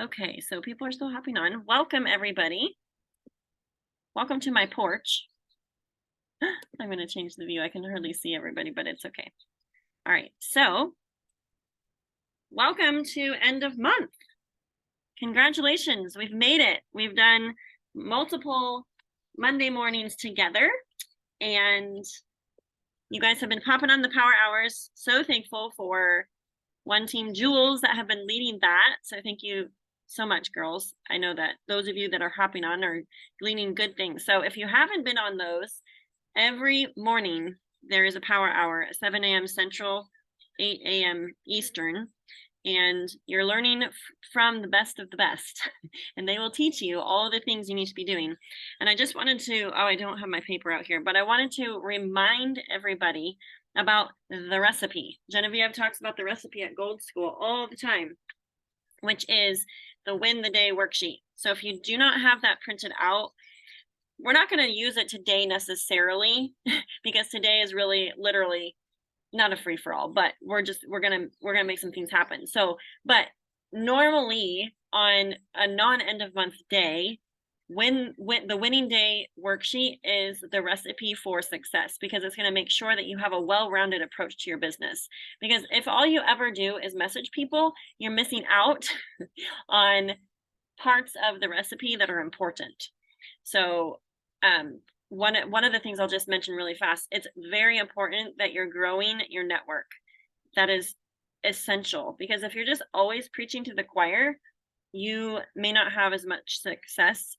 Okay, so people are still hopping on. Welcome, everybody. Welcome to my porch. I'm going to change the view. I can hardly see everybody, but it's okay. All right, so welcome to end of month. Congratulations, we've made it. We've done multiple Monday mornings together, and you guys have been popping on the power hours. So thankful for One Team Jules that have been leading that. So thank you so much, girls. I know that those of you that are hopping on are gleaning good things. So if you haven't been on those, every morning there is a power hour at 7 a.m. Central, 8 a.m. Eastern, and you're learning from the best of the best, and they will teach you all the things you need to be doing. And I just wanted to, I don't have my paper out here, but I wanted to remind everybody about the recipe. Genevieve talks about the recipe at Gold School all the time, which is the Win the Day worksheet. So if you do not have that printed out, we're not going to use it today necessarily because today is really literally not a free for all, but we're going to make some things happen. So, but normally on a non end of month day, when the winning day worksheet is the recipe for success, because it's going to make sure that you have a well-rounded approach to your business. Because if all you ever do is message people, you're missing out on parts of the recipe that are important. So one of the things I'll just mention really fast, it's very important that you're growing your network. That is essential, because if you're just always preaching to the choir, you may not have as much success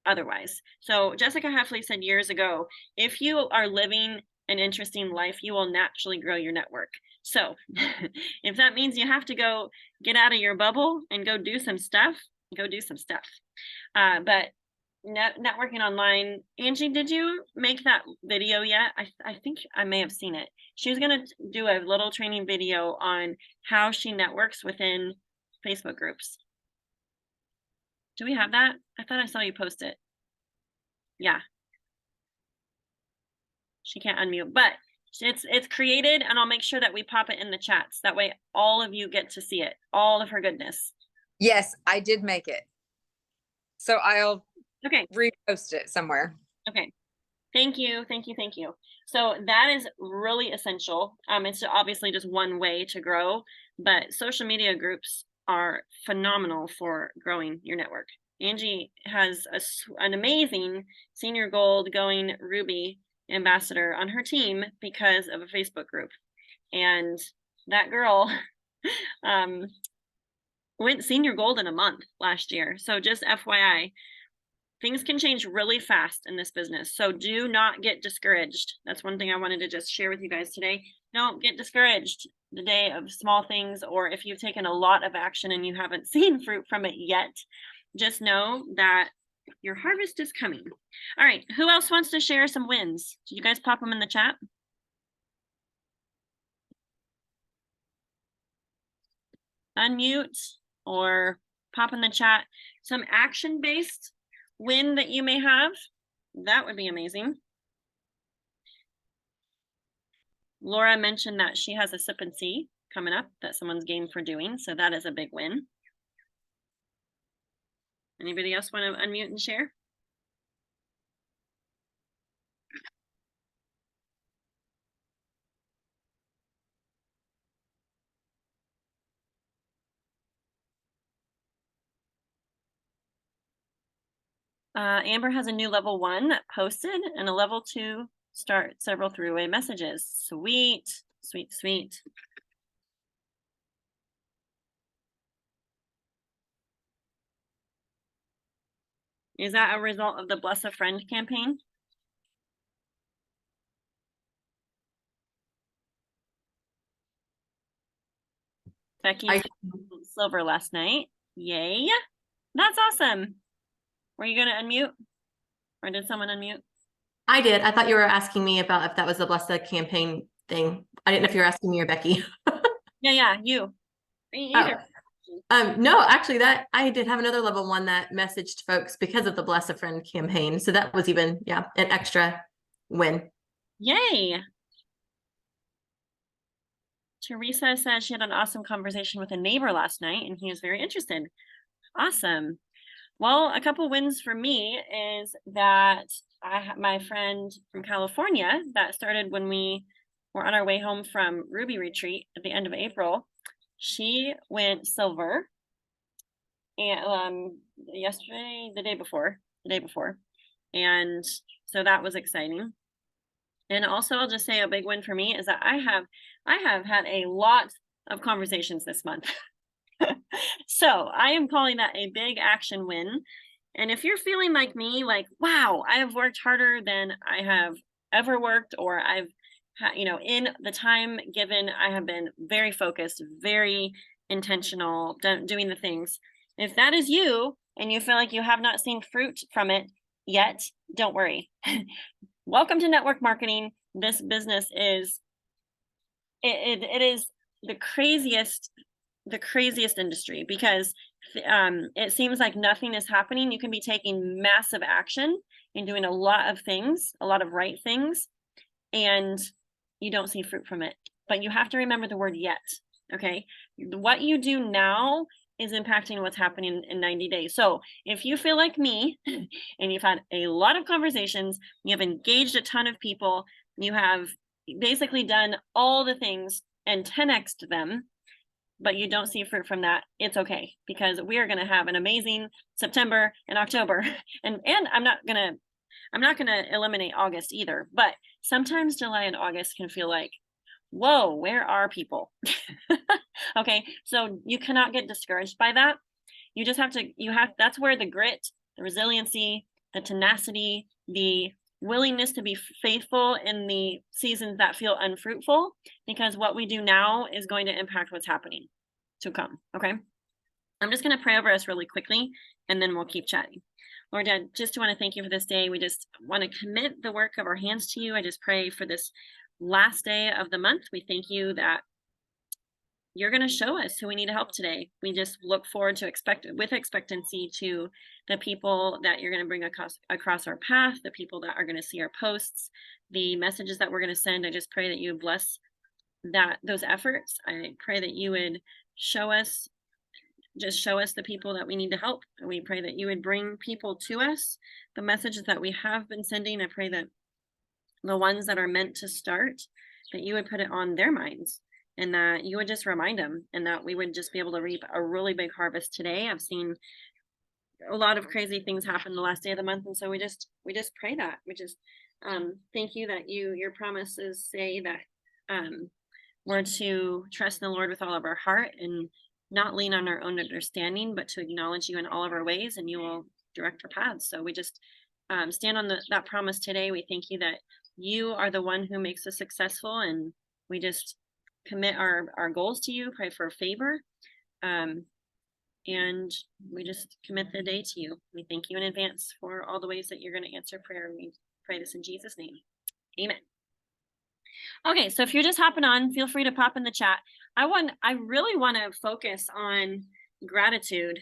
otherwise. So Jessica Heffley said years ago, if you are living an interesting life, you will naturally grow your network. So if that means you have to go get out of your bubble and go do some stuff, go do some stuff. But networking online, Angie, did you make that video yet? I think I may have seen it. She was going to do a little training video on how she networks within Facebook groups. Do we have that? I thought I saw you post it. Yeah. She can't unmute, but it's created, and I'll make sure that we pop it in the chats. That way all of you get to see it, all of her goodness. Yes, I did make it. So I'll okay repost it somewhere. Okay. Thank you. So that is really essential. It's obviously just one way to grow, but social media groups are phenomenal for growing your network. Angie has an amazing senior gold going Ruby ambassador on her team because of a Facebook group. And that girl went senior gold in a month last year. So just FYI, things can change really fast in this business. So do not get discouraged. That's one thing I wanted to just share with you guys today. Don't get discouraged the day of small things, or if you've taken a lot of action and you haven't seen fruit from it yet, just know that your harvest is coming. All right, who else wants to share some wins? Did you guys pop them in the chat? Unmute or pop in the chat some action-based win that you may have. That would be amazing. Laura mentioned that she has a sip and see coming up that someone's game for doing, so that is a big win. Anybody else want to unmute and share? Amber has a new level 1 posted and a level 2 start several throwaway messages. Sweet, sweet, sweet. Is that a result of the Bless a Friend campaign? Becky silver last night. Yay. That's awesome. Were you going to unmute? Or did someone unmute? I did. I thought you were asking me about if that was the Bless the campaign thing. I didn't know if you were asking me or Becky. Yeah, you. Either. No, actually that I did have another level 1 that messaged folks because of the Bless a Friend campaign. So that was even, an extra win. Yay. Teresa says she had an awesome conversation with a neighbor last night and he was very interested. Awesome. Well, a couple wins for me is that my friend from California that started when we were on our way home from Ruby Retreat at the end of April. She went silver and yesterday, the day before. And so that was exciting. And also I'll just say a big win for me is that I have had a lot of conversations this month. So I am calling that a big action win. And if you're feeling like me, like, wow, I have worked harder than I have ever worked, or I've, in the time given, I have been very focused, very intentional, doing the things. If that is you and you feel like you have not seen fruit from it yet, don't worry. Welcome to network marketing. This business is, it is the craziest industry because it seems like nothing is happening. You can be taking massive action and doing a lot of things, a lot of right things, and you don't see fruit from it. But you have to remember the word yet, okay? What you do now is impacting what's happening in 90 days. So if you feel like me and you've had a lot of conversations, you have engaged a ton of people, you have basically done all the things and 10x'd them, but you don't see fruit from that, it's okay, because we are going to have an amazing September and October. And I'm not going to eliminate August either, but sometimes July and August can feel like, whoa, where are people? Okay, so you cannot get discouraged by that. You just have to, that's where the grit, the resiliency, the tenacity, the willingness to be faithful in the seasons that feel unfruitful, because what we do now is going to impact what's happening to come. Okay, I'm just going to pray over us really quickly and then we'll keep chatting. Lord, I just want to thank you for this day. We just want to commit the work of our hands to you. I just pray for this last day of the month. We thank you that you're going to show us who we need to help today. We just look forward to with expectancy to the people that you're going to bring across our path, the people that are going to see our posts, the messages that we're going to send. I just pray that you bless those efforts. I pray that you would show us the people that we need to help. And we pray that you would bring people to us, the messages that we have been sending. I pray that the ones that are meant to start, that you would put it on their minds and that you would just remind them, and that we would just be able to reap a really big harvest today. I've seen a lot of crazy things happen the last day of the month. And so we just pray that we just thank you that your promises say that we're to trust in the Lord with all of our heart and not lean on our own understanding, but to acknowledge you in all of our ways, and you will direct our paths. So we just stand on that promise today. We thank you that you are the one who makes us successful, and we just commit our goals to you, pray for favor, and we just commit the day to you. We thank you in advance for all the ways that you're going to answer prayer. We pray this in Jesus' name. Amen. Okay, so if you're just hopping on, feel free to pop in the chat. I really want to focus on gratitude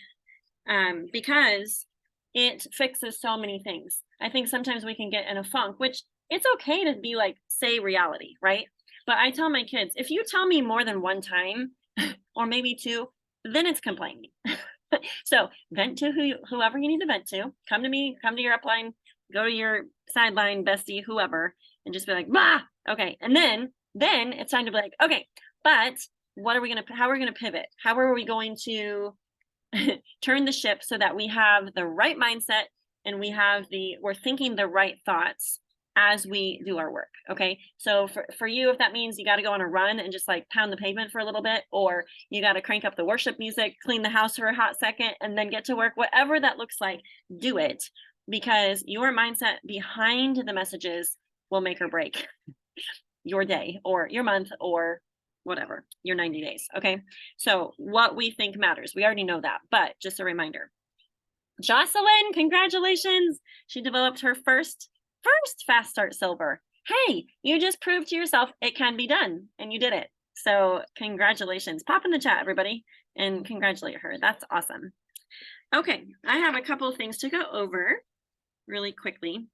because it fixes so many things. I think sometimes we can get in a funk, which it's okay to be like, say reality, right? But I tell my kids, if you tell me more than one time or maybe two, then it's complaining. So vent to whoever you need to vent to. Come to me, come to your upline, go to your sideline, bestie, whoever, and just be like, bah, okay. And then it's time to be like, okay, but how are we going to pivot? How are we going to turn the ship so that we have the right mindset and we're thinking the right thoughts as we do our work? Okay, so for you, if that means you got to go on a run and just like pound the pavement for a little bit, or you got to crank up the worship music, clean the house for a hot second, and then get to work, whatever that looks like, do it, because your mindset behind the messages will make or break your day or your month or whatever, your 90 days. Okay, so what we think matters. We already know that, but just a reminder. Jocelyn, congratulations. She developed her first Fast Start Silver. Hey, you just proved to yourself it can be done, and you did it. So congratulations. Pop in the chat, everybody, and congratulate her. That's awesome. Okay, I have a couple of things to go over really quickly.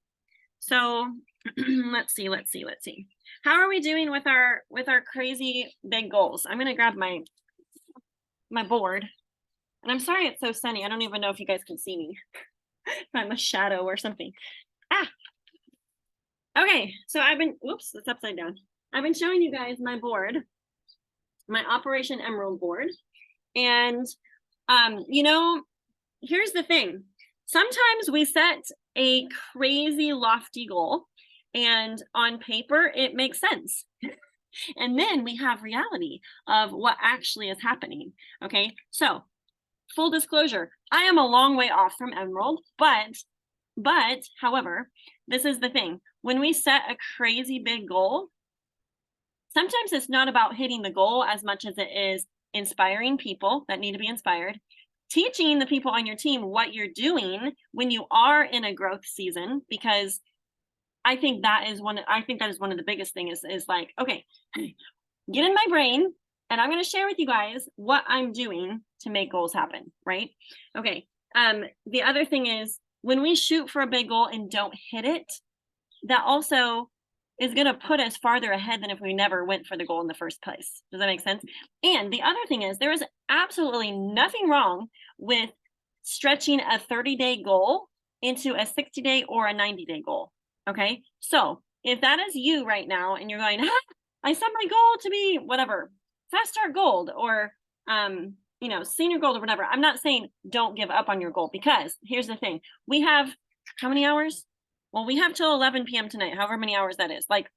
So let's see. How are we doing with our crazy big goals? I'm gonna grab my board And I'm sorry it's so sunny. I don't even know if you guys can see me. If I'm a shadow or something. Okay, so whoops, it's upside down. I've been showing you guys my board, my Operation Emerald board. And, here's the thing. Sometimes we set a crazy lofty goal and on paper, it makes sense. And then we have reality of what actually is happening. Okay, so full disclosure, I am a long way off from Emerald, but however, this is the thing. When we set a crazy big goal, sometimes it's not about hitting the goal as much as it is inspiring people that need to be inspired, teaching the people on your team what you're doing when you are in a growth season, because I think that is one of the biggest things is like, okay, get in my brain and I'm going to share with you guys what I'm doing to make goals happen, right? Okay. The other thing is when we shoot for a big goal and don't hit it, that also is going to put us farther ahead than if we never went for the goal in the first place. Does that make sense? And the other thing is there is absolutely nothing wrong with stretching a 30-day goal into a 60-day or a 90-day goal. Okay. So if that is you right now and you're going, I set my goal to be whatever, fast start gold or, senior gold or whatever. I'm not saying don't give up on your goal, because here's the thing. We have how many hours? Well, we have till 11 p.m. tonight, however many hours that is, like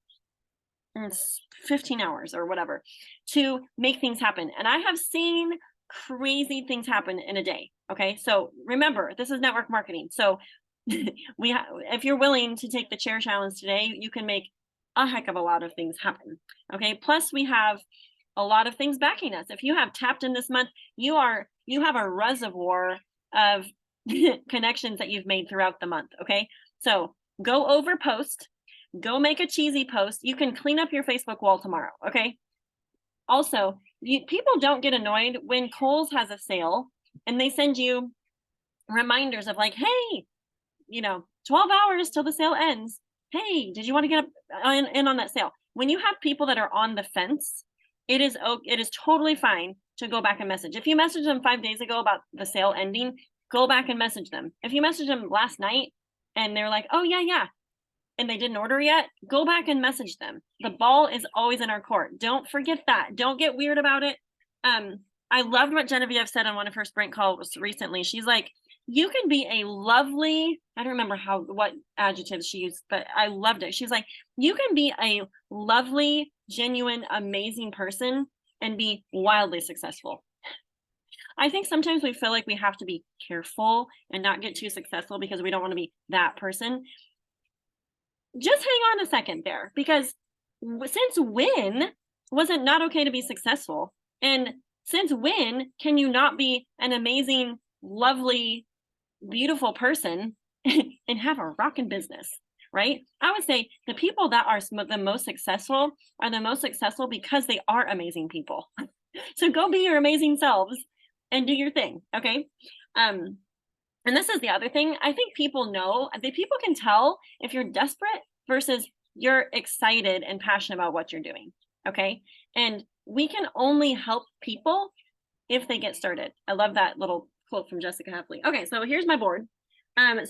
15 hours or whatever, to make things happen. And I have seen crazy things happen in a day. Okay. So remember, this is network marketing. So if you're willing to take the chair challenge today, you can make a heck of a lot of things happen. Okay. Plus we have a lot of things backing us. If you have tapped in this month, you have a reservoir of connections that you've made throughout the month. Okay. So go over post, go make a cheesy post. You can clean up your Facebook wall tomorrow. Okay. Also, people don't get annoyed when Kohl's has a sale and they send you reminders of like, hey, 12 hours till the sale ends. Hey, did you want to get in on that sale? When you have people that are on the fence, it is totally fine to go back and message. If you messaged them 5 days ago about the sale ending, go back and message them. If you messaged them last night and they're like, oh yeah, and they didn't order yet, go back and message them. The ball is always in our court. Don't forget that. Don't get weird about it. I loved what Genevieve said on one of her sprint calls recently. She's like, you can be a lovely, I don't remember what adjectives she used, but I loved it. She's like, you can be a lovely, genuine, amazing person and be wildly successful. I think sometimes we feel like we have to be careful and not get too successful because we don't want to be that person. Just hang on a second there, because since when was it not okay to be successful? And since when can you not be an amazing, lovely, beautiful person and have a rockin' business, right? I would say the people that are the most successful are the most successful because they are amazing people. So go be your amazing selves and do your thing, okay? And this is the other thing. I think people can tell if you're desperate versus you're excited and passionate about what you're doing, okay? And we can only help people if they get started. I love that little quote from Jessica Heffley. Okay, so here's my board. I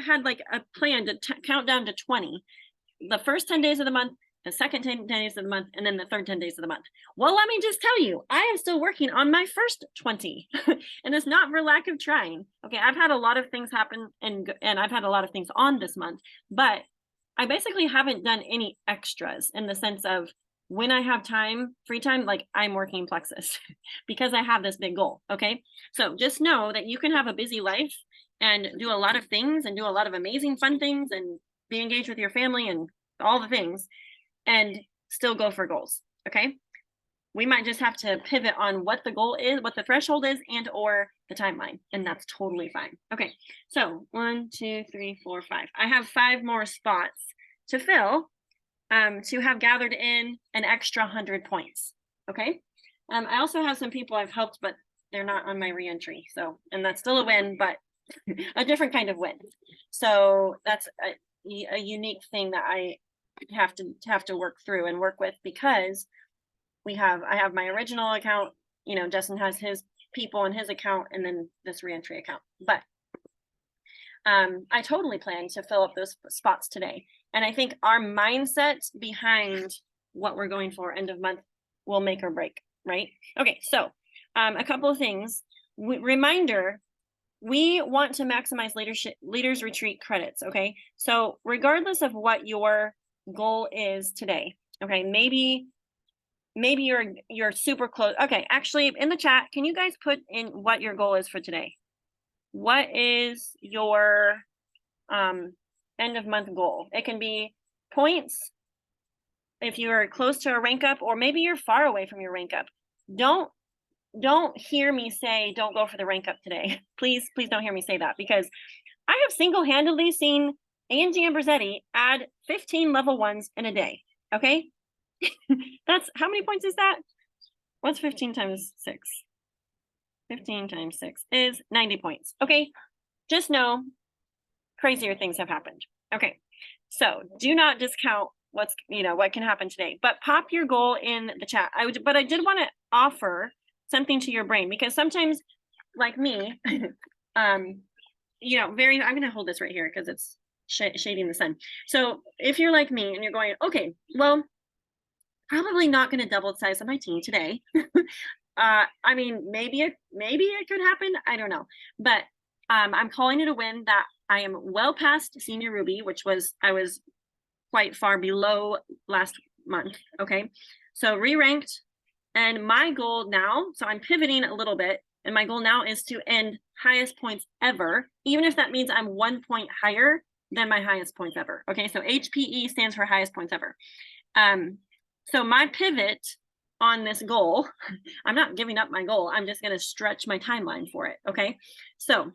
had like a plan to count down to 20, the first 10 days of the month, the second 10 days of the month, and then the third 10 days of the month. Well, let me just tell you, I am still working on my first 20 and it's not for lack of trying. Okay, I've had a lot of things happen and I've had a lot of things on this month, but I basically haven't done any extras in the sense of when I have free time, like I'm working Plexus because I have this big goal. Okay. So just know that you can have a busy life and do a lot of things and do a lot of amazing fun things and be engaged with your family and all the things and still go for goals. Okay. We might just have to pivot on what the goal is, what the threshold is, and or the timeline. And that's totally fine. Okay. So 1, 2, 3, 4, 5. I have 5 more spots to fill to have gathered in an extra 100 points. Okay. I also have some people I've helped, but they're not on my reentry. So, and that's still a win, but a different kind of win. So that's a unique thing that I have to work through and work with, because I have my original account, Justin has his people in his account and then this reentry account. But I totally plan to fill up those spots today. And I think our mindset behind what we're going for end of month will make or break, right? Okay, so a couple of things. Reminder, we want to maximize leaders retreat credits, okay? So regardless of what your goal is today, okay, maybe you're super close. Okay, actually in the chat, can you guys put in what your goal is for today? What is your end of month goal? It can be points if you are close to a rank up, or maybe you're far away from your rank up. Don't hear me say don't go for the rank up today. Please don't hear me say that, because I have single-handedly seen Angie Ambrosetti add 15 level 1s in a day. Okay. That's how many points is that? What's 15 times 6? 15 times 6 is 90 points. Okay, just know crazier things have happened. Okay, so do not discount what can happen today, but pop your goal in the chat. But I did want to offer something to your brain, because sometimes, like me, I'm gonna hold this right here because it's shading the sun. So if you're like me and you're going, okay, well, probably not going to double the size of my team today. I mean, maybe it could happen. I don't know, but I'm calling it a win that I am well past senior Ruby, I was quite far below last month. Okay, so re-ranked, and my goal now, so I'm pivoting a little bit, and my goal now is to end highest points ever, even if that means I'm 1 point higher than my highest points ever. Okay, so HPE stands for highest points ever. So my pivot on this goal, I'm not giving up my goal. I'm just going to stretch my timeline for it. Okay. So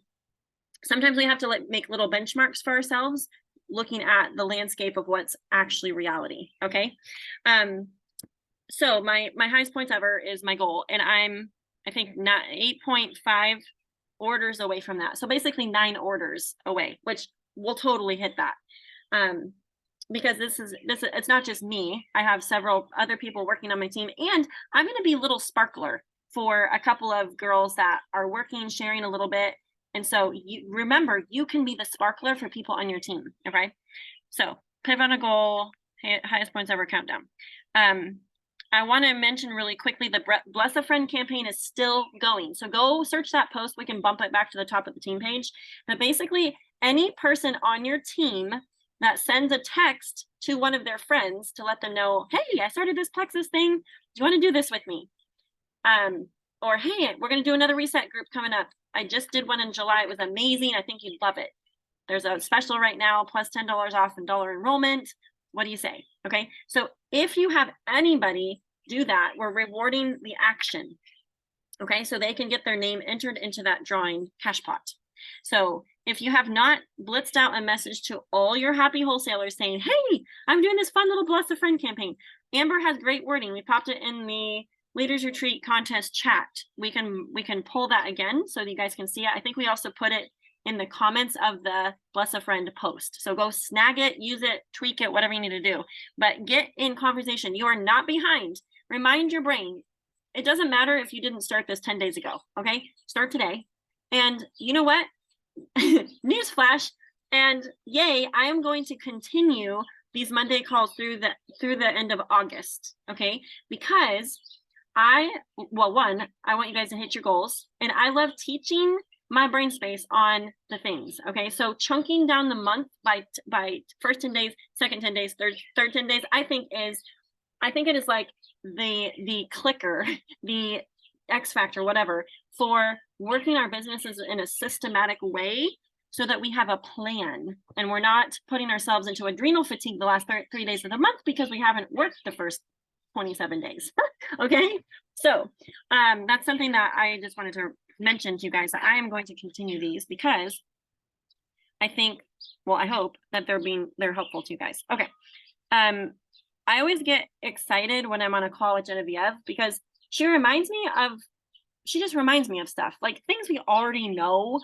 sometimes we have to make little benchmarks for ourselves, looking at the landscape of what's actually reality. Okay. So my highest points ever is my goal. And I think not 8.5 orders away from that. So basically 9 orders away, which will totally hit that. Because it's not just me. I have several other people working on my team, and I'm going to be a little sparkler for a couple of girls that are working, sharing a little bit. And so remember, you can be the sparkler for people on your team. Okay. So pivot on a goal, highest points ever countdown. I want to mention really quickly, the Bless a Friend campaign is still going. So go search that post. We can bump it back to the top of the team page. But basically, any person on your team that sends a text to one of their friends to let them know, hey, I started this Plexus thing. Do you want to do this with me? Or, hey, we're going to do another reset group coming up. I just did one in July. It was amazing. I think you'd love it. There's a special right now, plus $10 off and $1 enrollment. What do you say? Okay. So if you have anybody do that, we're rewarding the action. Okay. So they can get their name entered into that drawing cash pot. So if you have not blitzed out a message to all your happy wholesalers saying, hey, I'm doing this fun little Bless a Friend campaign. Amber has great wording. We popped it in the Leaders Retreat contest chat. We can pull that again so that you guys can see it. I think we also put it in the comments of the Bless a Friend post. So go snag it, use it, tweak it, whatever you need to do. But get in conversation. You are not behind. Remind your brain. It doesn't matter if you didn't start this 10 days ago. Okay, start today. And you know what? Newsflash, and yay, I am going to continue these Monday calls through the end of August. Okay, because I want you guys to hit your goals, and I love teaching my brain space on the things. Okay, so chunking down the month by first 10 days, second 10 days, third 10 days, I think it is like the clicker, the X factor, whatever, for working our businesses in a systematic way so that we have a plan and we're not putting ourselves into adrenal fatigue the last 3 days of the month because we haven't worked the first 27 days. Okay, so that's something that I just wanted to mention to you guys, that I am going to continue these because I think, well, I hope that they're helpful to you guys. Okay. I always get excited when I'm on a call with Genevieve because she just reminds me of stuff, like things we already know,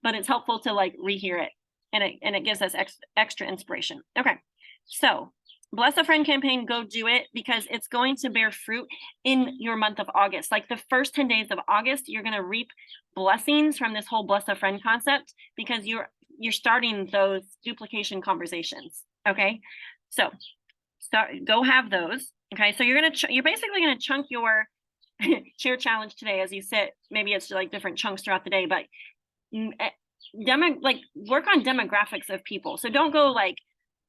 but it's helpful to like rehear it, and it gives us extra inspiration. Okay, so Bless a Friend campaign, go do it because it's going to bear fruit in your month of August. Like the first 10 days of August, you're going to reap blessings from this whole Bless a Friend concept because you're starting those duplication conversations. Okay. So go have those. Okay. So you're basically going to chunk your share challenge today as you sit. Maybe it's like different chunks throughout the day, but work on demographics of people. So don't go like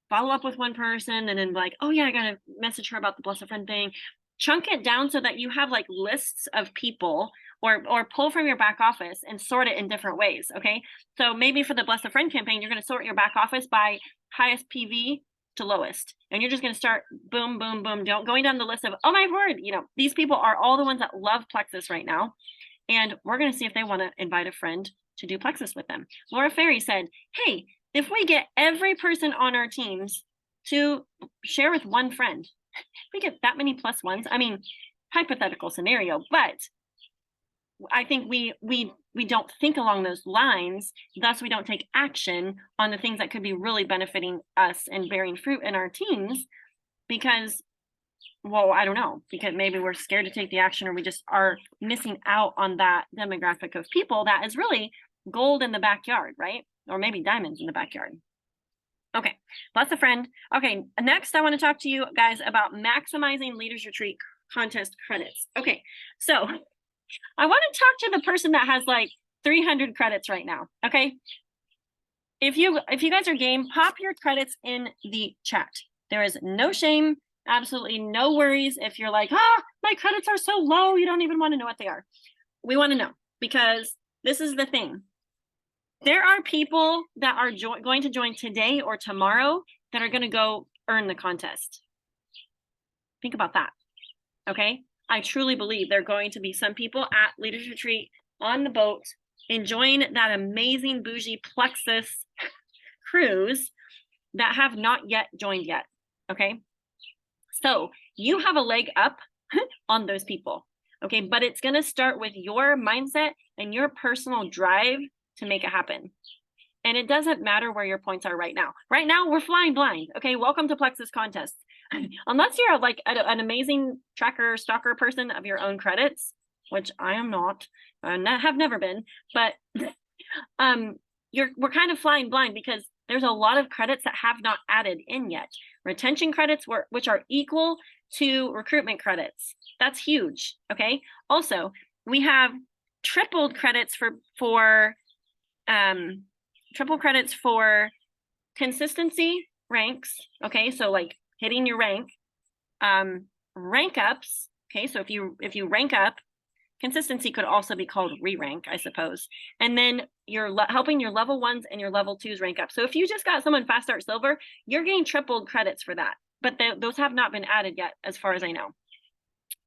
follow up with one person and then like, oh yeah, I gotta message her about the Bless a Friend thing. Chunk it down so that you have like lists of people or pull from your back office and sort it in different ways. Okay. So maybe for the Bless a Friend campaign, you're going to sort your back office by highest PV to lowest. And you're just going to start boom, boom, boom, going down the list of, oh my word, these people are all the ones that love Plexus right now. And we're going to see if they want to invite a friend to do Plexus with them. Laura Ferry said, hey, if we get every person on our teams to share with one friend, we get that many plus ones. I mean, hypothetical scenario, but I think we don't think along those lines. Thus, we don't take action on the things that could be really benefiting us and bearing fruit in our teams because, well, I don't know, because maybe we're scared to take the action or we just are missing out on that demographic of people that is really gold in the backyard, right? Or maybe diamonds in the backyard. Okay, Bless a Friend. Okay, next I want to talk to you guys about maximizing Leaders Retreat contest credits. Okay, so I want to talk to the person that has like 300 credits right now. Okay, if you guys are game, pop your credits in the chat. There is no shame, absolutely no worries. If you're like, my credits are so low, you don't even want to know what they are. We want to know because this is the thing. There are people that are going to join today or tomorrow that are going to go earn the contest. Think about that. Okay. I truly believe there are going to be some people at Leaders Retreat on the boat enjoying that amazing bougie Plexus cruise that have not yet joined yet. Okay. So you have a leg up on those people. Okay. But it's going to start with your mindset and your personal drive to make it happen. And it doesn't matter where your points are right now. Right now, we're flying blind. Okay, welcome to Plexus Contest. Unless you're like an amazing tracker, stalker person of your own credits, which I am not, have never been, but we're kind of flying blind because there's a lot of credits that have not added in yet. Retention credits, which are equal to recruitment credits. That's huge. Okay. Also, we have tripled credits for triple credits for consistency ranks. Okay, so like hitting your rank, rank ups. Okay, so if you rank up, consistency could also be called re-rank, I suppose. And then you're helping your level 1s and your level 2s rank up. So if you just got someone Fast Start Silver, you're getting tripled credits for that. But those have not been added yet, as far as I know.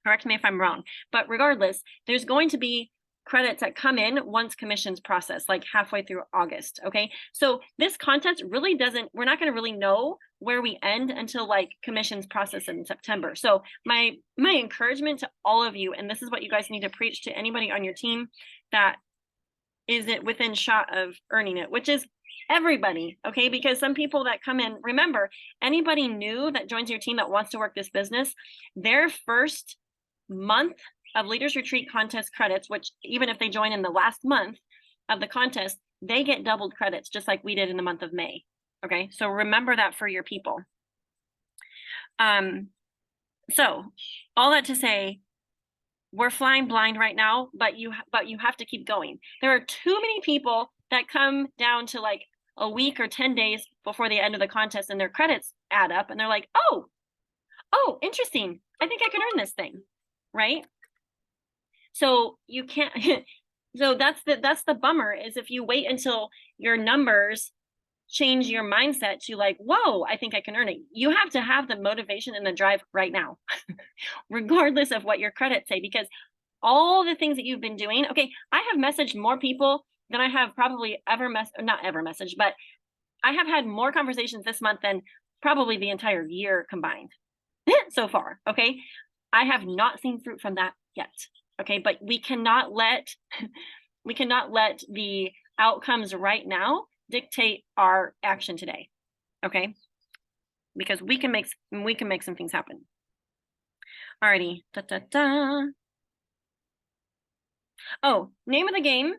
Correct me if I'm wrong. But regardless, there's going to be credits that come in once commissions process, like halfway through August. Okay, so this contest really we're not going to really know where we end until like commissions process in September. So my encouragement to all of you, and this is what you guys need to preach to anybody on your team that is it within shot of earning it, which is everybody. Okay, because some people that come in, remember, anybody new that joins your team that wants to work this business, their first month of Leaders Retreat contest credits, which even if they join in the last month of the contest, they get doubled credits, just like we did in the month of May. Okay, so remember that for your people. So all that to say, we're flying blind right now, but you have to keep going. There are too many people that come down to like a week or 10 days before the end of the contest and their credits add up and they're like, oh, interesting. I think I can earn this thing, right? So you can't, so that's the bummer is if you wait until your numbers change your mindset to like, whoa, I think I can earn it. You have to have the motivation and the drive right now, regardless of what your credits say, because all the things that you've been doing, okay, I have messaged more people than I have probably not ever messaged, but I have had more conversations this month than probably the entire year combined so far. Okay. I have not seen fruit from that yet. Okay, but we cannot let the outcomes right now dictate our action today. Okay. because we can make some things happen. Alrighty. Da, da, da. Oh, name of the game.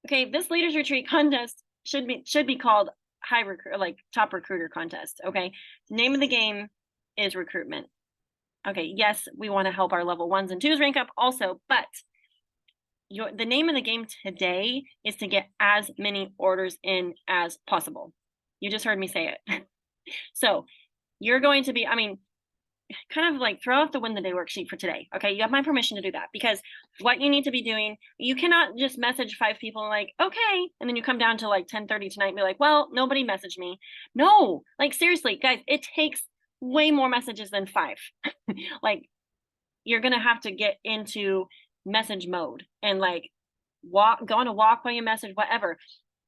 Okay, this leaders retreat contest should be called top recruiter contest. Okay, name of the game is recruitment. Okay, yes, we want to help our level 1s and 2s rank up also, but the name of the game today is to get as many orders in as possible. You just heard me say it. So you're going to be, I mean, kind of like throw out the win the day worksheet for today. Okay, you have my permission to do that, because what you need to be doing, you cannot just message 5 people like, okay, and then you come down to like 10:30 tonight and be like, well, nobody messaged me. No, like seriously, guys, it takes way more messages than 5. Like, you're gonna have to get into message mode and like go on a walk while you message, whatever.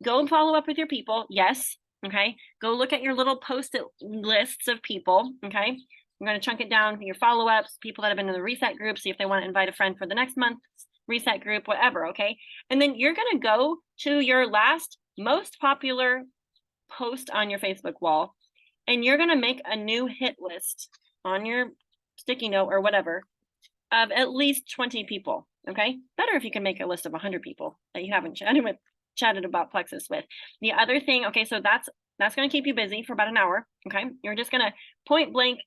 Go and follow up with your people. Yes. Okay. Go look at your little post-it lists of people. Okay. I'm going to chunk it down for your follow-ups, people that have been in the reset group, see if they want to invite a friend for the next month's reset group, whatever. Okay. And then you're going to go to your last most popular post on your Facebook wall, and you're going to make a new hit list on your sticky note or whatever of at least 20 people. Okay. Better if you can make a list of 100 people that you haven't chatted about Plexus with. The other thing, okay, so that's going to keep you busy for about an hour. Okay. You're just going to point blank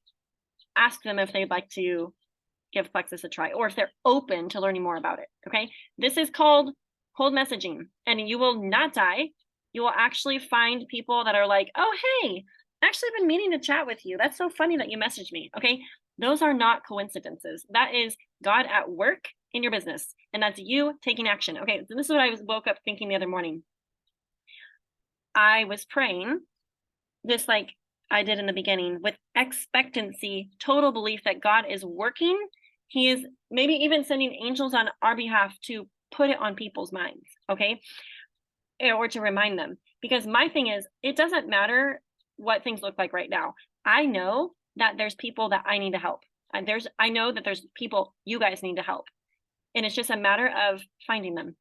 ask them if they'd like to give Plexus a try, or if they're open to learning more about it. Okay. This is called cold messaging, and you will not die. You will actually find people that are like, oh, hey, actually been meaning to chat with you. That's so funny that you messaged me. Okay. Those are not coincidences. That is God at work in your business. And that's you taking action. Okay. So this is what I woke up thinking the other morning. I was praying this, like I did in the beginning, with expectancy, total belief that God is working. He is maybe even sending angels on our behalf to put it on people's minds. Okay. Or to remind them. Because my thing is, it doesn't matter what things look like right now. I know that there's people that I need to help. And I know that there's people you guys need to help. And it's just a matter of finding them.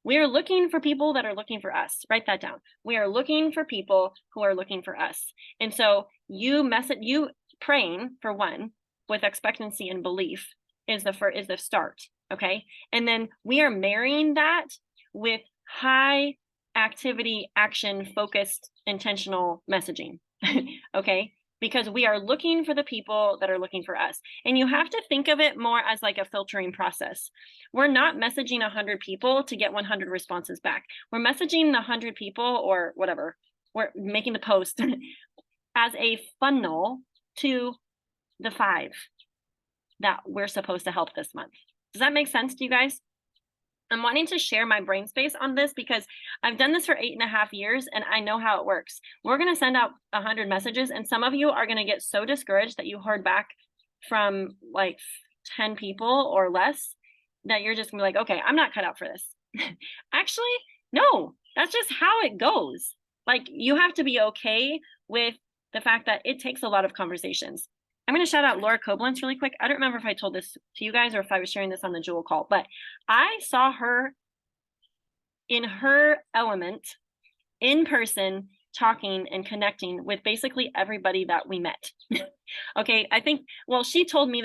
We are looking for people that are looking for us. Write that down. We are looking for people who are looking for us. And so you praying for one with expectancy and belief is the start. Okay. And then we are marrying that with high activity, action, focused, intentional messaging. Okay. Because we are looking for the people that are looking for us. And you have to think of it more as like a filtering process. We're not messaging 100 people to get 100 responses back. We're messaging 100 people or whatever. We're making the post as a funnel to the 5 that we're supposed to help this month. Does that make sense to you guys? I'm wanting to share my brain space on this because I've done this for 8.5 years and I know how it works. We're going to send out 100 messages, and some of you are going to get so discouraged that you heard back from like 10 people or less that you're just gonna be like, okay, I'm not cut out for this. Actually, no, that's just how it goes. Like, you have to be okay with the fact that it takes a lot of conversations. I'm going to shout out Laura Koblenz really quick. I don't remember if I told this to you guys or if I was sharing this on the Jewel call, but I saw her in her element in person, talking and connecting with basically everybody that we met. Okay, I think, well, she told me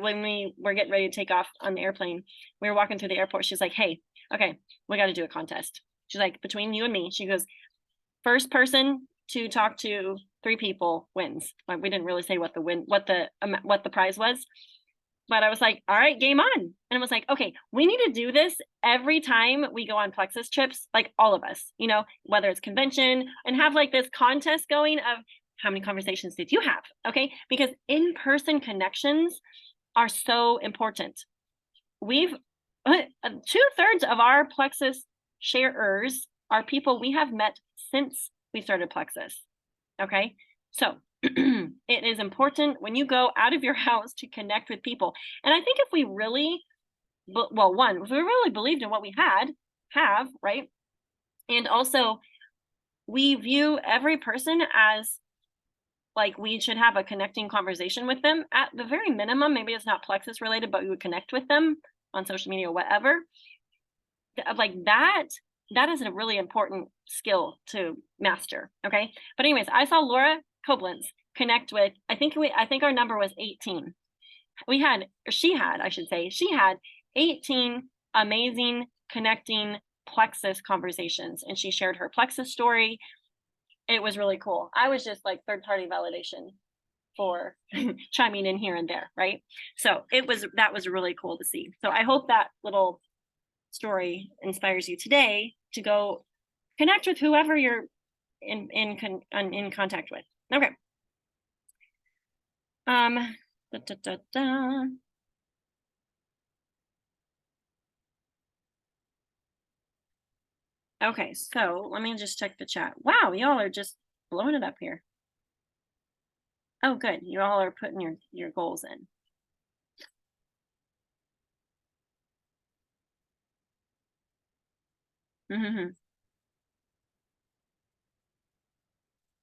when we were getting ready to take off on the airplane, we were walking through the airport. She's like, hey, okay, we got to do a contest. She's like, between you and me, she goes, first person to talk to 3 people wins. Like, we didn't really say what the prize was, but I was like, all right, game on. And I was like, okay, we need to do this every time we go on Plexus trips, like all of us, whether it's convention, and have like this contest going of how many conversations did you have? Okay. Because in-person connections are so important. We've 2/3 of our Plexus sharers are people we have met since we started Plexus. Okay. So it is important when you go out of your house to connect with people. And I think if we really, if we really believed in what we have, right? And also we view every person as like, we should have a connecting conversation with them at the very minimum. Maybe it's not Plexus related, but we would connect with them on social media or whatever. Like that is a really important skill to master. Okay. But anyways, I saw Laura Koblenz connect with, I think our number was 18. She had 18 amazing connecting Plexus conversations, and she shared her Plexus story. It was really cool. I was just like third-party validation for chiming in here and there, right? So that was really cool to see. So I hope that little story inspires you today to go connect with whoever you're in contact with. Okay. Okay, so let me just check the chat. Wow, y'all are just blowing it up here. Oh, good. You all are putting your goals in. Mm-hmm.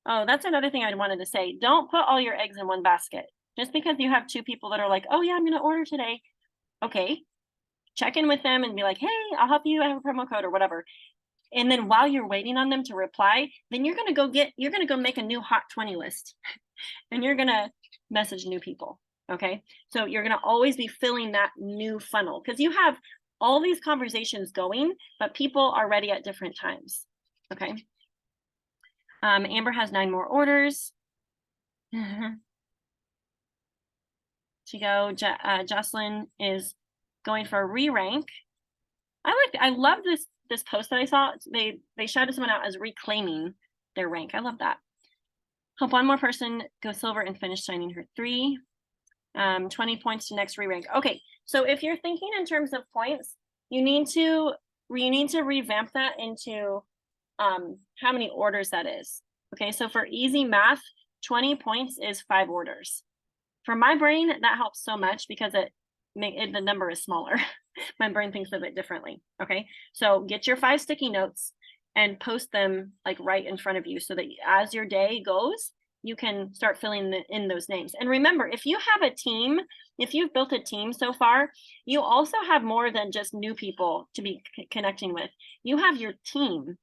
Oh, that's another thing I wanted to say. Don't put all your eggs in one basket. Just because you have two people that are like, oh yeah, I'm going to order today. Okay. Check in with them and be like, hey, I'll help you. I have a promo code or whatever. And then while you're waiting on them to reply, then you're going to go make a new hot 20 list and you're going to message new people. Okay. So you're going to always be filling that new funnel because you have all these conversations going, but people are ready at different times. Okay. Amber has 9 more orders. Jocelyn is going for a re-rank. I love this post that I saw. They shouted someone out as reclaiming their rank. I love that. Help one more person go silver and finish signing her 3. 20 points to next re-rank. Okay, so if you're thinking in terms of points, you need to revamp that into how many orders that is. Okay, so for easy math, 20 points is 5 orders. For my brain, that helps so much because the number is smaller. My brain thinks of it differently. Okay, so get your 5 sticky notes and post them like right in front of you so that as your day goes, you can start filling in those names. And remember, if you have a team, if you've built a team so far, you also have more than just new people to be connecting with. You have your team.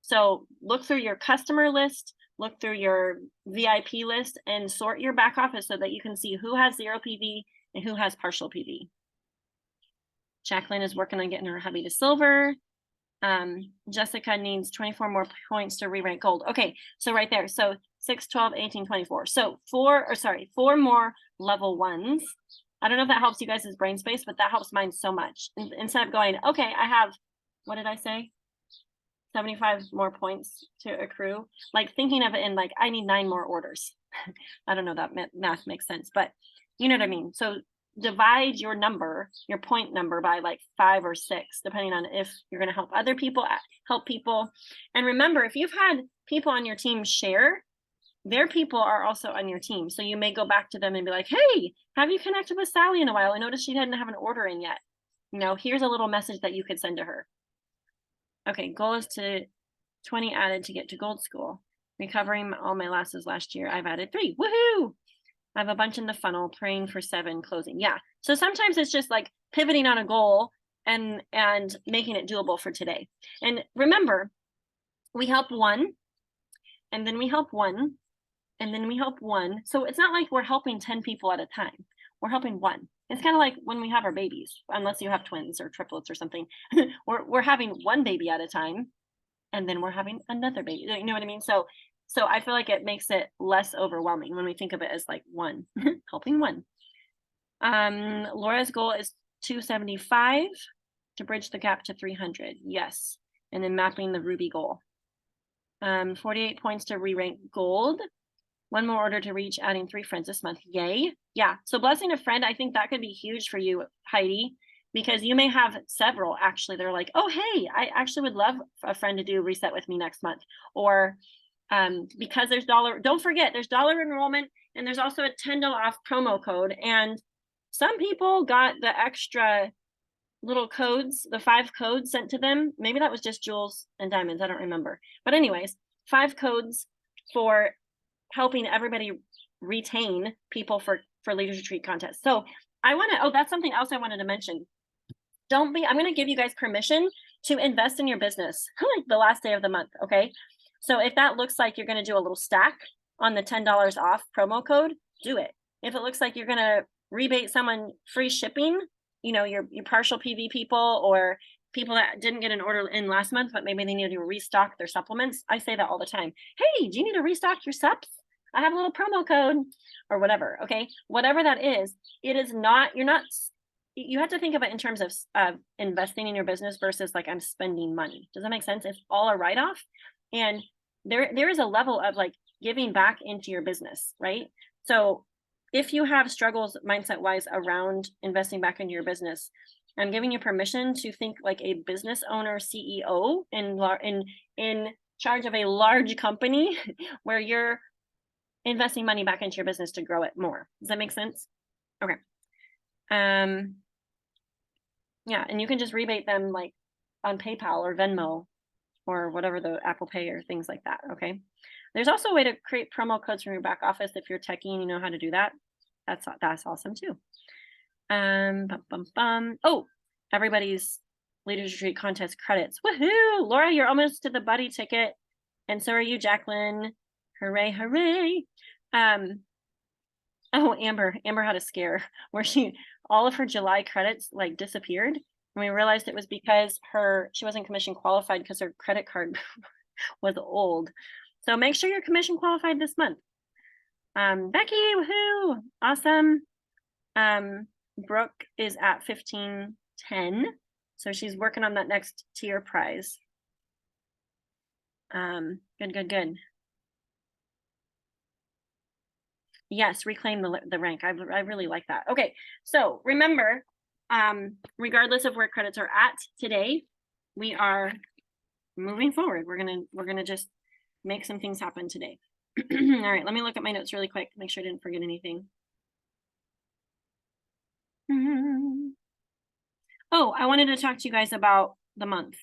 So look through your customer list, look through your VIP list, and sort your back office so that you can see who has 0 PV and who has partial PV. Jacqueline is working on getting her hubby to silver. Jessica needs 24 more points to re-rank gold. Okay, so right there. So 6, 12, 18, 24. So 4 more level 1s. I don't know if that helps you guys' brain space, but that helps mine so much. Instead of going, okay, I have, what did I say? 75 more points to accrue. Like thinking of it in like, I need 9 more orders. I don't know that math makes sense, but you know what I mean? So divide your point number by like 5 or 6, depending on if you're going to help other people, help people. And remember, if you've had people on your team share, their people are also on your team. So you may go back to them and be like, hey, have you connected with Sally in a while? I noticed she didn't have an order in yet. You know, here's a little message that you could send to her. Okay, goal is to 20 added to get to gold school. Recovering all my losses last year, I've added 3. Woohoo! I have a bunch in the funnel, praying for 7 closing. Yeah. So sometimes it's just like pivoting on a goal and making it doable for today. And remember, we help 1, and then we help 1, and then we help 1. So it's not like we're helping 10 people at a time. We're helping 1. It's kind of like when we have our babies, unless you have twins or triplets or something. we're having 1 baby at a time, and then we're having another baby. You know what I mean? So I feel like it makes it less overwhelming when we think of it as like 1, helping 1. Laura's goal is 275 to bridge the gap to 300. Yes. And then mapping the Ruby goal. 48 points to re-rank gold. 1 more order to reach, adding 3 friends this month. Yay. Yeah. So blessing a friend, I think that could be huge for you, Heidi, because you may have several actually. They're like, oh, hey, I actually would love a friend to do reset with me next month. Or because there's don't forget, there's dollar enrollment, and there's also a $10 off promo code. And some people got the extra little codes, the 5 codes sent to them. Maybe that was just jewels and diamonds. I don't remember. But anyways, 5 codes for helping everybody retain people for Leaders Retreat contest. So that's something else I wanted to mention. I'm going to give you guys permission to invest in your business like the last day of the month. Okay. So if that looks like you're going to do a little stack on the $10 off promo code, do it. If it looks like you're gonna rebate someone free shipping, you know, your partial PV people or people that didn't get an order in last month, but maybe they need to restock their supplements. I say that all the time. Hey, do you need to restock your subs? I have a little promo code or whatever. Okay. Whatever that is, it is not, you have to think of it in terms of investing in your business versus like I'm spending money. Does that make sense? It's all a write-off. And there is a level of like giving back into your business, right? So if you have struggles mindset wise around investing back into your business, I'm giving you permission to think like a business owner, CEO in charge of a large company where you're investing money back into your business to grow it more. Does that make sense? Okay. Yeah, and you can just rebate them like on PayPal or Venmo or whatever, the Apple Pay or things like that. Okay. There's also a way to create promo codes from your back office if you're techie and you know how to do that. That's awesome too. Oh, everybody's Leaders Retreat contest credits. Woohoo! Laura, you're almost to the buddy ticket. And so are you, Jacqueline. Hooray, hooray. Oh, Amber had a scare where all of her July credits like disappeared. And we realized it was because she wasn't commission qualified because her credit card was old. So make sure you're commission qualified this month. Becky, woohoo, awesome. Brooke is at 1510. So she's working on that next tier prize. Good. Yes, reclaim the rank. I really like that. Okay, so remember, regardless of where credits are at today, we are moving forward. We're gonna just make some things happen today. All right, let me look at my notes really quick, make sure I didn't forget anything. Oh, I wanted to talk to you guys about the month.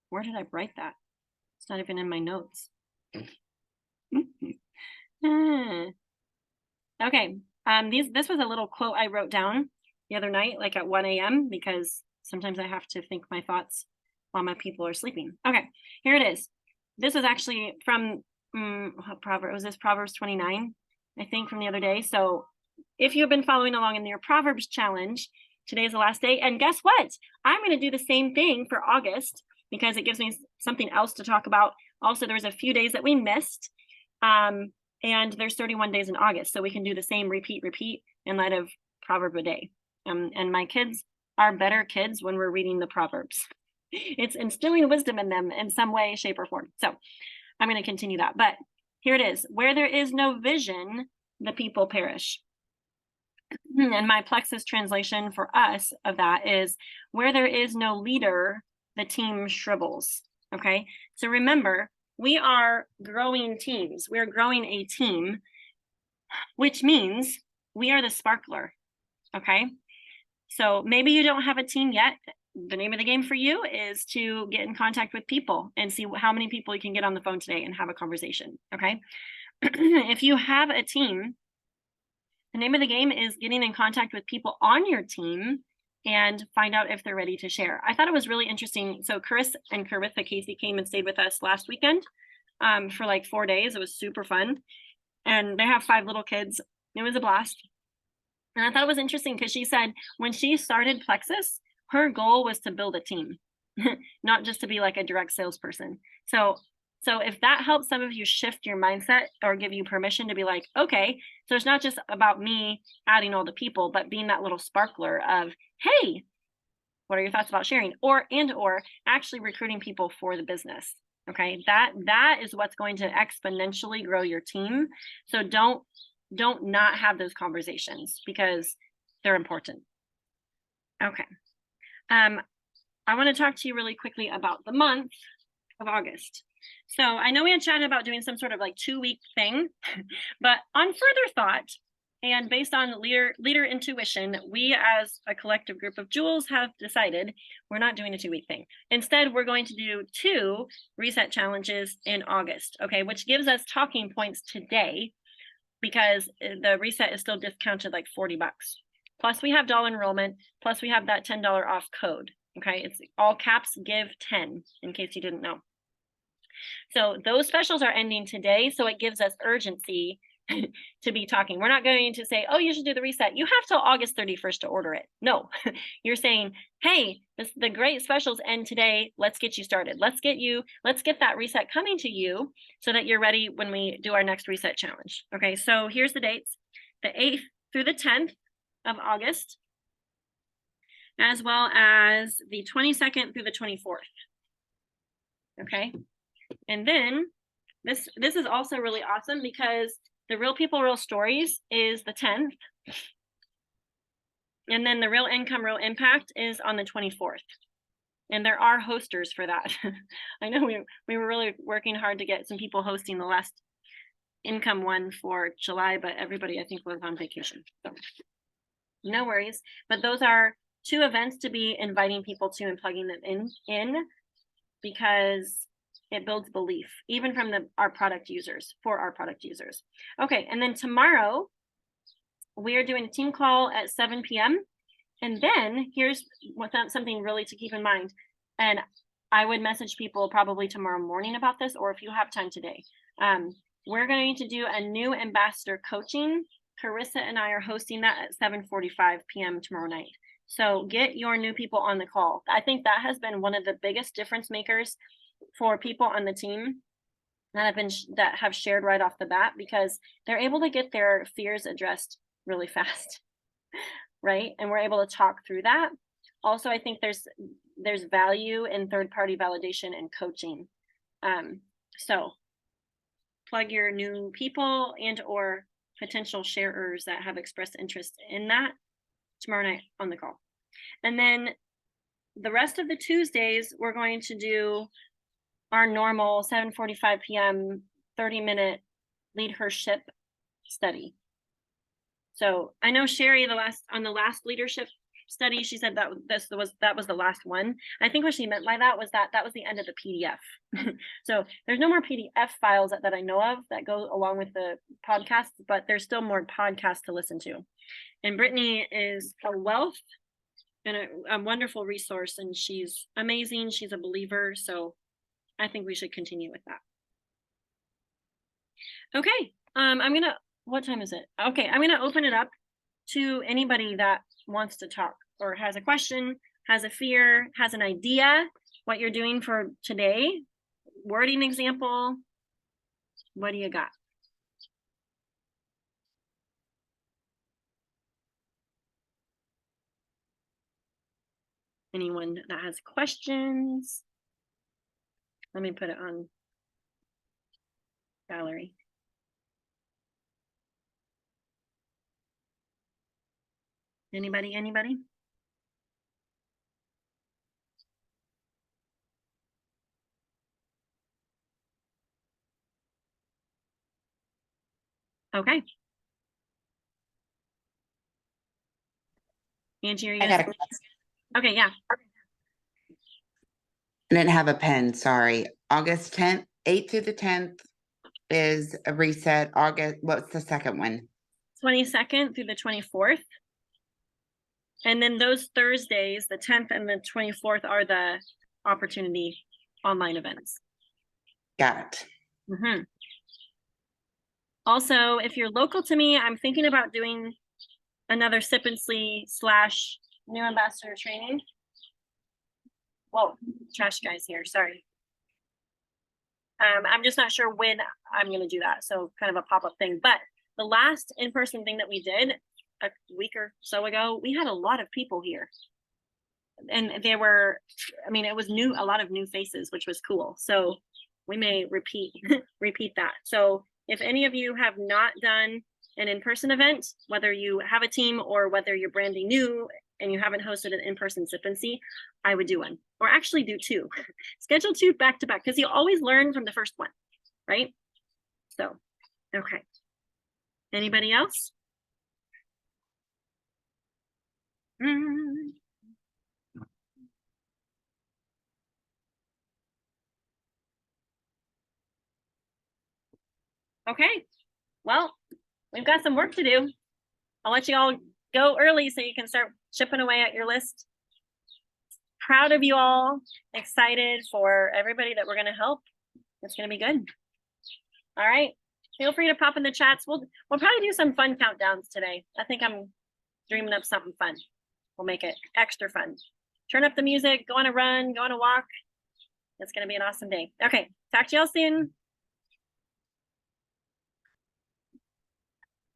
Where did I write that? It's not even in my notes. Okay, this was a little quote I wrote down the other night, like at 1 a.m. because sometimes I have to think my thoughts while my people are sleeping. Okay, here it is. This was actually from what proverb was this? Proverbs 29, I think, from the other day. So if you've been following along in your Proverbs challenge, today is the last day. And guess what? I'm going to do the same thing for August because it gives me something else to talk about. Also, there's a few days that we missed. And there's 31 days in August. So we can do the same repeat in light of proverb a day. And my kids are better kids when we're reading the Proverbs. It's instilling wisdom in them in some way, shape, or form. So I'm going to continue that. But here it is. Where there is no vision, the people perish. And my Plexus translation for us of that is where there is no leader, the team shrivels. Okay. So remember, we are growing teams. We're growing a team, which means we are the sparkler. Okay. So maybe you don't have a team yet. The name of the game for you is to get in contact with people and see how many people you can get on the phone today and have a conversation. Okay. If you have a team, the name of the game is getting in contact with people on your team and find out if they're ready to share. I thought it was really interesting. So Chris and Caritha Casey came and stayed with us last weekend for like 4 days. It was super fun. And they have 5 little kids. It was a blast. And I thought it was interesting because she said when she started Plexus, her goal was to build a team, not just to be like a direct salesperson. So if that helps some of you shift your mindset or give you permission to be like, okay, so it's not just about me adding all the people, but being that little sparkler of, hey, what are your thoughts about sharing? Or actually recruiting people for the business. Okay, that is what's going to exponentially grow your team. So don't not have those conversations because they're important. Okay. I want to talk to you really quickly about the month of August. So I know we had chatted about doing some sort of like 2-week thing, but on further thought and based on leader intuition, we as a collective group of jewels have decided we're not doing a 2-week thing. Instead, we're going to do 2 reset challenges in August, okay, which gives us talking points today because the reset is still discounted like $40. Plus we have dollar enrollment, plus we have that $10 off code. Okay, it's all caps give 10 in case you didn't know. So those specials are ending today, so it gives us urgency to be talking. We're not going to say, oh, you should do the reset. You have till August 31st to order it. No, you're saying, hey, the great specials end today. Let's get you started. Let's get that reset coming to you so that you're ready when we do our next reset challenge. Okay, so here's the dates, the 8th through the 10th of August, as well as the 22nd through the 24th. Okay, and then this is also really awesome because the Real People, Real Stories is the 10th. And then the Real Income, Real Impact is on the 24th. And there are hosters for that. I know we were really working hard to get some people hosting the last income one for July, but everybody I think was on vacation. So no worries. But those are 2 events to be inviting people to and plugging them in because it builds belief, even from our product users, for our product users. Okay, and then tomorrow, we are doing a team call at 7 p.m. And then here's something really to keep in mind. And I would message people probably tomorrow morning about this, or if you have time today. We're going to do a new ambassador coaching. Carissa and I are hosting that at 7:45 p.m. tomorrow night. So get your new people on the call. I think that has been one of the biggest difference makers for people on the team that have shared right off the bat, because they're able to get their fears addressed really fast, right? And we're able to talk through that. Also, I think there's value in third-party validation and coaching. So plug your new people and or potential sharers that have expressed interest in that tomorrow night on the call. And then the rest of the Tuesdays, we're going to do our normal 7:45 p.m. 30-minute lead her ship study. So I know Sherry, on the last leadership study, she said that was the last one. I think what she meant by that was the end of the PDF. So there's no more PDF files that I know of that go along with the podcast, but there's still more podcasts to listen to. And Brittany is a wealth and a wonderful resource, and she's amazing. She's a believer, so I think we should continue with that. Okay, what time is it? Okay, I'm gonna open it up to anybody that wants to talk or has a question, has a fear, has an idea, what you're doing for today, wording example. What do you got? Anyone that has questions? Let me put it on gallery. Anybody? Okay. Angie, are you I got a gonna- question. Okay, yeah. I didn't have a pen, sorry. August 10th, 8th through the 10th is a reset. What's the second one? 22nd through the 24th. And then those Thursdays, the 10th and the 24th, are the opportunity online events. Got it. Also, if you're local to me, I'm thinking about doing another Sip and Slee / new ambassador training. Whoa, trash guys here, sorry. I'm just not sure when I'm gonna do that, so kind of a pop-up thing. But the last in-person thing that we did a week or so ago, we had a lot of people here. And it was a lot of new faces, which was cool. So we may repeat that. So if any of you have not done an in-person event, whether you have a team or whether you're branding new and you haven't hosted an in-person Sip and See, I would do one, or actually do 2. Schedule 2 back to back, because you always learn from the first one, right? So, okay. Anybody else? Okay, well, we've got some work to do. I'll let you all go early so you can start chipping away at your list. Proud of you all, excited for everybody that we're going to help It's gonna be good. All right. Feel free to pop in the chats. We'll probably do some fun countdowns today. I think I'm dreaming up something fun. We'll make it extra fun. Turn up the music, go on a run, go on a walk. It's gonna be an awesome day. Okay, talk to y'all soon.